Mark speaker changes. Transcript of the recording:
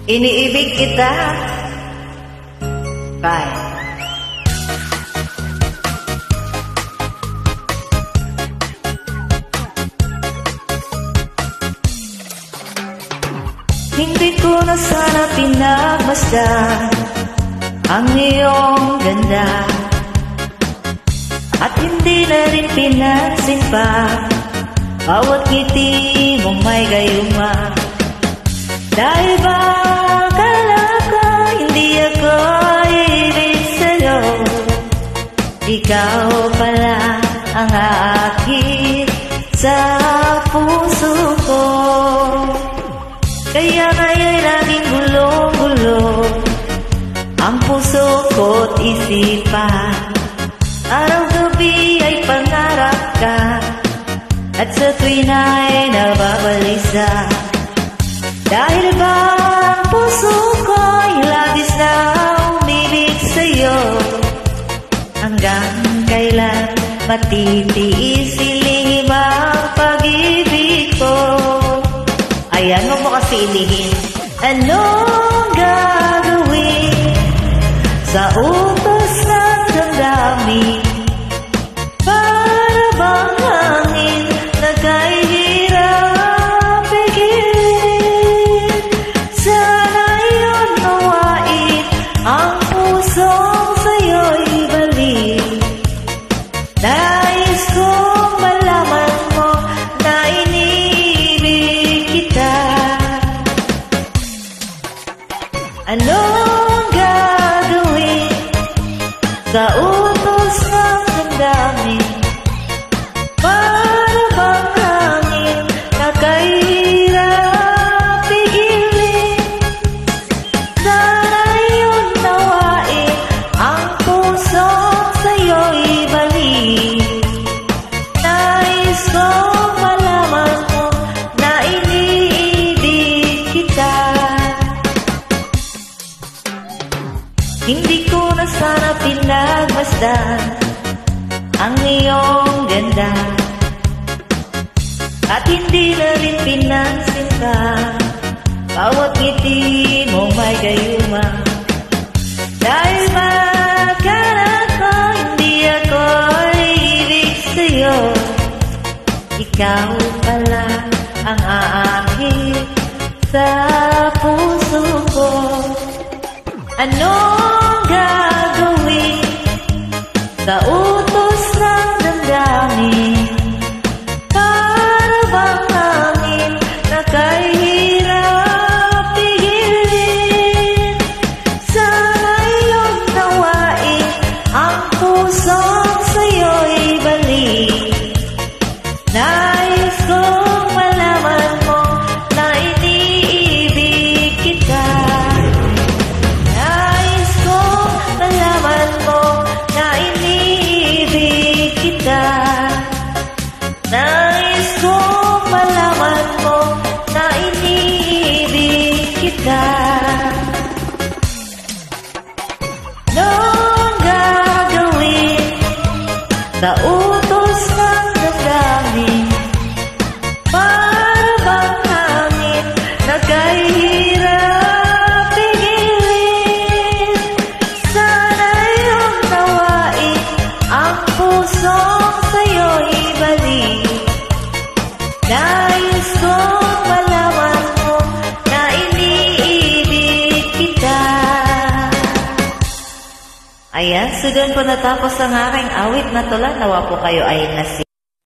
Speaker 1: Iniibig kita. Bye. Hindi ko na sana pinagmasdan ang iyong ganda, at hindi na rin pinansin pa bawat ngiti mong may gayuma. Dahil ba akala ko hindi ako ibig sa'yo, ikaw pala ang aakit sa puso ko. Kaya ngaya'y laging gulong-gulo ang puso ko't isipan. Araw-gabi ay pangarap ka, at sa tuwin ay nababalisa. Dahil ba ang puso ko'y labis na umibig sa'yo, hanggang kailan matitiis ilihim ang pag-ibig ko? Ayan, huwag mo kasi ilihin. Anong gagawin sa utos ng damdamin? Para bang hangin na kahirap pigilin? Sana yun nawain ang pusong sa'yo'y balik. Nais kong malaman mo na iniibig kita. Anong gagawin sa utos ng damdamin? Para bang hangin na kahirap pigilin? Sana yun nawain ang pusong sa'yo'y balik. Nais kong malaman mo na iniibig kita. Hindi ko na sana pinagmasdan ang iyong ganda, at hindi na rin pinansin ka bawat ngiti mo may gayuma. Dahil ba akala ko hindi ako ibig sa'yo, ikaw pala ang aakit sa puso ko. Anong gagawin sa utos ng damdamin? Para bang hangin na kahirap pigilin? Sana iyong nawain ang pusong sa'yo'y balik. Nais kong malaman mo na iniibig kita. Nais kong malaman mo na iniibig kita. Anong gagawin sa utos ng damdamin? Para bang hangin na kahirap pigilin? Sana iyong nawain ang pusong sa'yo'y balik. Nais kong malaman mo na iniibig kita. Ayan, so doon po natapos ang aking awit na tula. Nawa po kayo ay nasi